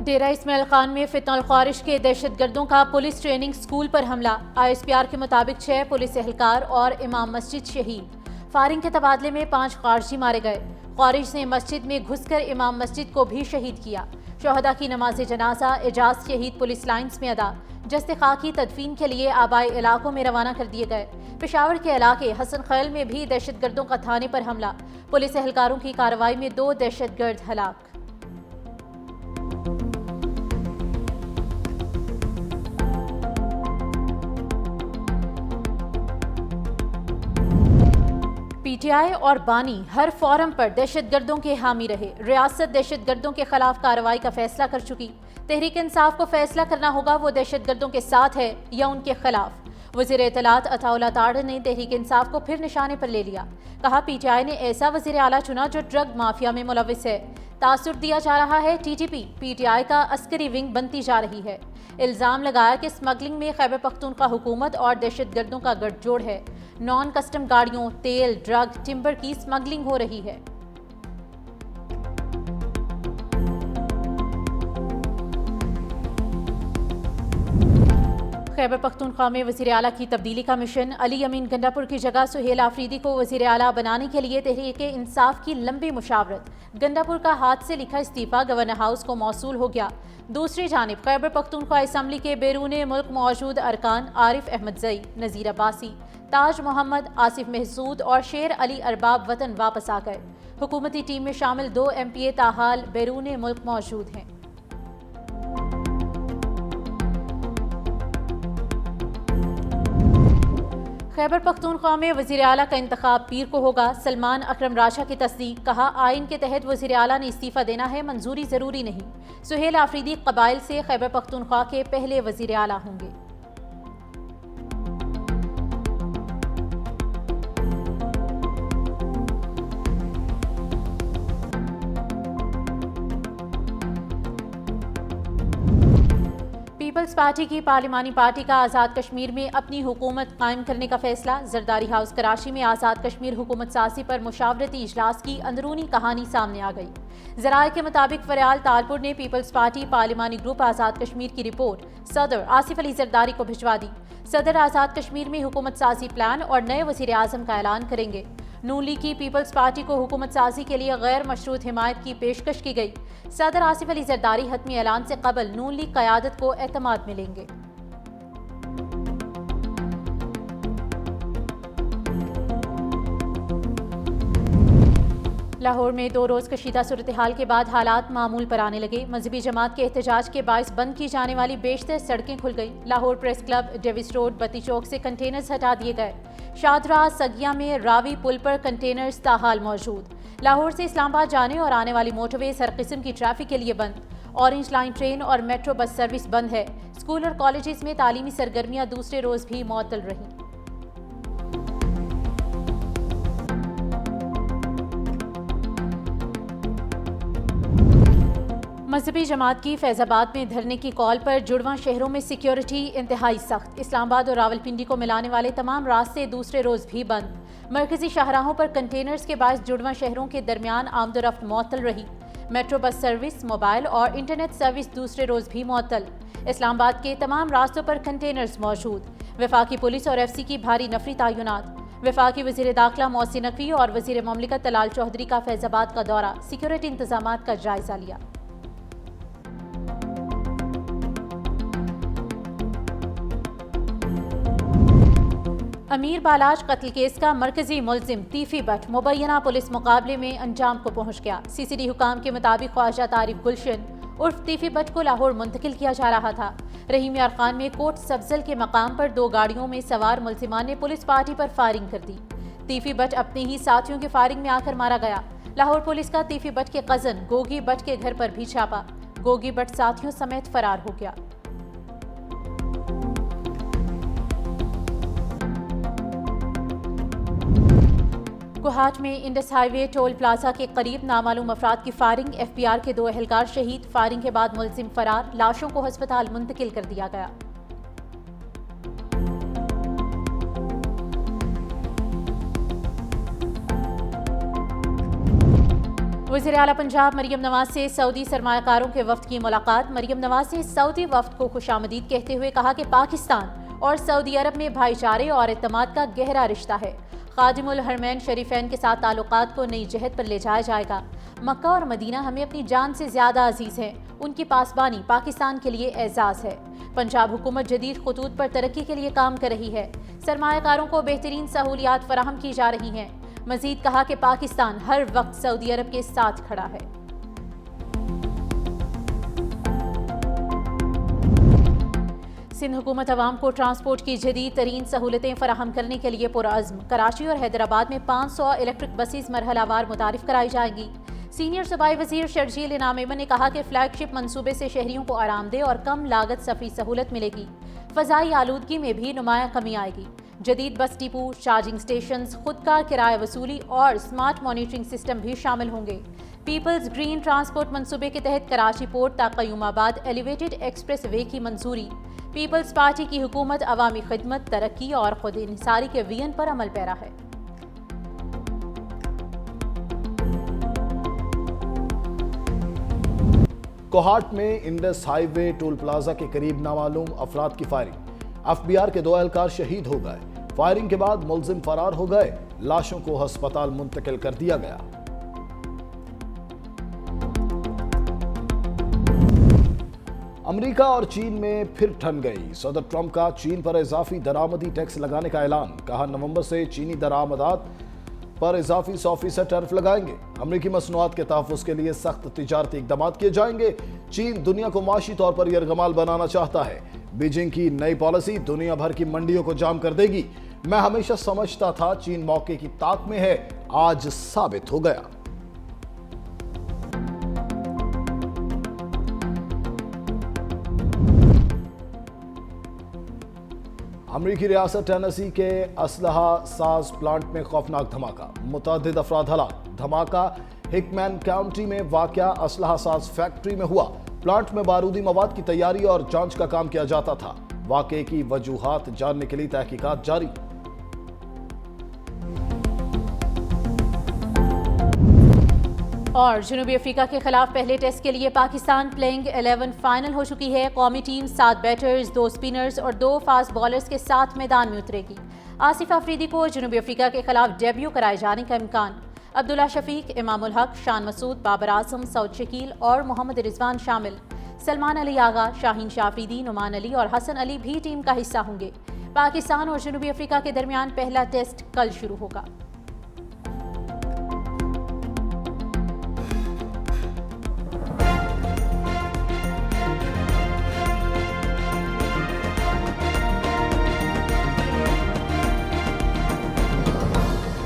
डेरा इस्माइल खान में फितनल ख्वारिश के दहशतगर्दों का पुलिस ट्रेनिंग स्कूल पर हमला। ISPR के मुताबिक 6 पुलिस एहलकार और इमाम मस्जिद शहीद। फायरिंग के तबादले में 5 खारजी मारे गए। ख्वारिश ने मस्जिद में घुसकर इमाम मस्जिद को भी शहीद किया। शहदा की नमाज जनाजा एजाज शहीद पुलिस लाइन्स में अदा। जस्ते खाकी तदफीन के लिए आबाई इलाकों में रवाना कर दिए गए। पेशावर के इलाके हसन खैल में भी दहशतगर्दों का थाने पर हमला। पुलिस एहलकारों की कार्रवाई में 2 दहशतगर्द हलाक। PTI और बानी हर फोरम पर दहशतगर्दों के हामी रहे। रियासत दहशतगर्दों के खिलाफ कार्रवाई का फैसला कर चुकी। तहरीक इंसाफ को फैसला करना होगा वो दहशतगर्दों के साथ है या उनके खिलाफ। वज़ीर इत्तलात अताउल्लाह ताड़ ने तहरीक इंसाफ को फिर निशाने पर ले लिया। कहा PTI ने ऐसा वज़ीर आला चुना जो ड्रग माफिया में मुलविस है। तासुर दिया जा रहा है TTP PTI का अस्करी विंग बनती जा रही है। इल्ज़ाम लगाया कि स्मगलिंग में खैबर पख्तूनख्वा हुकूमत और दहशतगर्दों का गठजोड़ है। नॉन कस्टम गाड़ियों, तेल, ड्रग, टिम्बर की स्मगलिंग हो रही है। खैबर पख्तूनख्वा में वज़ीर आला की तब्दीली का मिशन। अली अमीन गंडापुर की जगह सुहेल आफरीदी को वज़ीर आला बनाने के लिए तहरीक इंसाफ की लंबी मुशावरत। गंडापुर का हाथ से लिखा इस्तीफा गवर्नर हाउस को मौसूल हो गया। दूसरी जानिब खैबर पख्तूनख्वा असम्बली के बैरून मुल्क मौजूद अरकान आरिफ अहमद जई, नज़ीर अब्बासी, ताज मोहम्मद, आसिफ महसूद और शेर अली अरबाब वतन वापस आ गए। हुकूमती टीम में शामिल 2 MPA ताहाल बैरून मुल्क मौजूद हैं। खैबर पख्तूनख्वा में वज़ीर आला का इंतखाब पीर को होगा। सलमान अकरम राशा की तस्दीक। कहा आइन के तहत वज़ीर आला ने इस्तीफ़ा देना है, मंजूरी ज़रूरी नहीं। सुहेल आफरीदी कबाइल से खैबर पख्तूनख्वा के पहले वज़ीर आला होंगे। पीपल्स पार्टी की पार्लिमानी पार्टी का आज़ाद कश्मीर में अपनी हुकूमत कायम करने का फैसला। जरदारी हाउस कराची में आज़ाद कश्मीर हुकूमत साजी पर मुशावरती इजलास की अंदरूनी कहानी सामने आ गई। ज़राए के मुताबिक फरियाल तालपुर ने peoples party पार्लिमानी group Azad Kashmir की रिपोर्ट सदर आसिफ अली जरदारी को भिजवा दी। सदर आज़ाद कश्मीर में हुकूमत साजी प्लान और नए वज़ीर आज़म का ऐलान करेंगे। नून लीग की पीपल्स पार्टी को हुकूमत साजी के लिए गैर मशरूत हिमायत की पेशकश की गई। सदर आसिफ अली जरदारी हतमी ऐलान से कबल नून लीग क़यादत को एतमाद मिलेंगे। लाहौर में 2 रोज़ कशीदा सूरत हाल के बाद हालात मामूल पर आने लगे। मजहबी जमात के एहतजाज के बायस बंद की जाने वाली बेशतर सड़कें खुल गईं। Lahore press club, Davis road, बत्ती चौक से कंटेनर्स हटा दिए गए। शादरा सगिया में रावी पुल पर कंटेनर्स ताहाल मौजूद। लाहौर से इस्लामाबाद जाने और आने वाली मोटरवेज हर किस्म की ट्रैफिक के लिए बंद। ऑरेंज लाइन ट्रेन और मेट्रो बस सर्विस बंद है। स्कूल और कॉलेजेस में तालीमी सरगर्मियां दूसरे रोज भी मुअत्तल रहीं। मजहबी जमात की फैजाबाद में धरने की कॉल पर जुड़वां शहरों में सिक्योरिटी इंतहाई सख्त। इस्लामाबाद और रावलपिंडी को मिलाने वाले तमाम रास्ते दूसरे रोज भी बंद। मरकजी शाहराहों पर कंटेनर्स के बायस जुड़वां शहरों के दरमियान आमदोरफ्त मुअत्तल रही। मेट्रो बस सर्विस, मोबाइल और इंटरनेट सर्विस दूसरे रोज भी मुअत्तल। इस्लामाबाद के तमाम रास्तों पर कंटेनर्स मौजूद। वफाकी पुलिस और FC की भारी नफरी तैनात। वफाकी वज़ीर दाखिला मोहसिन नकवी और वज़ीर ममलिकत तलाल चौधरी का फैजाबाद का दौरा, सिक्योरिटी इंतजामात का जायजा लिया। अमीर बालाज कत्ल केस का मरकजी मुलजिम तीफी भट्ट मुबैना पुलिस मुकाबले में अंजाम को पहुंच गया। CCD हुकाम के मुताबिक ख्वाजा तारिक गुलशन उर्फ तीफी भट्ट को लाहौर मुंतकिल किया जा रहा था। रहीम यार खान में कोट सब्जल के मकाम पर 2 गाड़ियों में सवार मुलजिमान ने पुलिस पार्टी पर फायरिंग कर दी। तीफी भट्ट अपने ही साथियों की फायरिंग में आकर मारा गया। लाहौर पुलिस का तीफी भट्ट के कजन गोगी भट्ट के घर पर भी छापा। गोगी भट्ट साथियों समेत फरार हो गया। कोहाट में इंडस हाईवे टोल प्लाजा के करीब नामालूम अफराद की फायरिंग। FBR के 2 एहलकार शहीद। फायरिंग के बाद मुलजिम फरार। लाशों को अस्पताल मुंतकिल कर दिया गया। वज़ीर आला पंजाब मरियम नवाज से सऊदी सरमायाकारों के वफ्द की मुलाकात। मरियम नवाज ने सऊदी वफ्द को खुशामदीद कहते हुए कहा कि पाकिस्तान और सऊदी अरब में भाईचारे और एतमाद का गहरा रिश्ता है। खादिमुल हरमैन शरीफैन के साथ ताल्लुकात को नई जहत पर ले जाया जाएगा। मक्का और मदीना हमें अपनी जान से ज्यादा अजीज हैं। उनकी पासबानी पाकिस्तान के लिए एजाज है। पंजाब हुकूमत जदीद खतूत पर तरक्की के लिए काम कर रही है। सरमायाकारों को बेहतरीन सहूलियात फराहम की जा रही हैं। मजीद कहा कि पाकिस्तान हर वक्त सऊदी अरब के साथ खड़ा है। सिंध हुकूमत अवाम को ट्रांसपोर्ट की जदीद तरीन सहूलतें फराहम करने के लिए पुरअज़्म। कराची और हैदराबाद में 500 इलेक्ट्रिक बसेस मरहलावार मुतारिफ कराई जाएंगी। सीनियर सूबाई वजीर शर्जील इनाम एमन ने कहा कि फ्लैगशिप मंसूबे से शहरियों को आरामदेह और कम लागत सफरी सहूलत मिलेगी। फ़ज़ाई आलूदगी में भी नुमाया कमी आएगी। जदीद बस डिपो, चार्जिंग स्टेशन, खुदकार किराया वसूली और स्मार्ट मॉनिटरिंग सिस्टम भी शामिल होंगे। पीपल्स ग्रीन ट्रांसपोर्ट मंसूबे के तहत कराची पोर्ट ता क़य्यूमाबाद एलिवेटेड एक्सप्रेस वे की मंजूरी। पीपल्स पार्टी की हुकूमत अवामी खिदमत, तरक्की और खुद इन्हिसारी के विजन पर अमल पैरा है। कोहाट में इंडस हाईवे टोल प्लाजा के करीब नामालूम अफराद की फायरिंग। एफबीआर के 2 एहलकार शहीद हो गए। फायरिंग के बाद मुलजिम फरार हो गए। लाशों को अस्पताल मुंतकिल कर दिया गया। अमेरिका और चीन में फिर ठन गई। सदर ट्रंप का चीन पर इजाफी दरामदी टैक्स लगाने का ऐलान। कहा नवंबर से चीनी दरामदात पर इजाफी 100% टैरिफ लगाएंगे। अमेरिकी मसनूआत के तहफ़्फ़ुज़ के लिए सख्त तिजारती इक़दाम किए जाएंगे। चीन दुनिया को माशी तौर पर यरगमाल बनाना चाहता है। बीजिंग की नई पॉलिसी दुनिया भर की मंडियों को जाम कर देगी। मैं हमेशा समझता था चीन मौके की ताक में है, आज साबित हो गया। अमेरिकी रियासत टेनेसी के असलहा साज प्लांट में खौफनाक धमाका। मुतअद्दिद अफराद हलाक। धमाका हिकमैन काउंटी में वाक़या असलहा साज फैक्ट्री में हुआ। प्लांट में बारूदी मवाद की तैयारी और जांच का काम किया जाता था। वाक़े की वजूहात जानने के लिए तहकीकात जारी। और जनूबी अफ्रीका के खिलाफ पहले टेस्ट के लिए पाकिस्तान प्लेइंग 11 फाइनल हो चुकी है। कौमी टीम 7 बैटर्स, 2 स्पिनर्स और 2 फास्ट बॉलर्स के साथ मैदान में उतरेगी। आसिफ अफरीदी को जनूबी अफ्रीका के खिलाफ डेब्यू कराए जाने का इम्कान। अब्दुल्ला शफीक, इमामुल हक, शान मसूद, बाबर आजम, सऊद शकील और मोहम्मद रिजवान शामिल। सलमान अली आगा, शाहीन शाफरीदी, नुमान अली और हसन अली भी टीम का हिस्सा होंगे। पाकिस्तान और जनूबी अफ्रीका के दरमियान पहला टेस्ट कल शुरू होगा।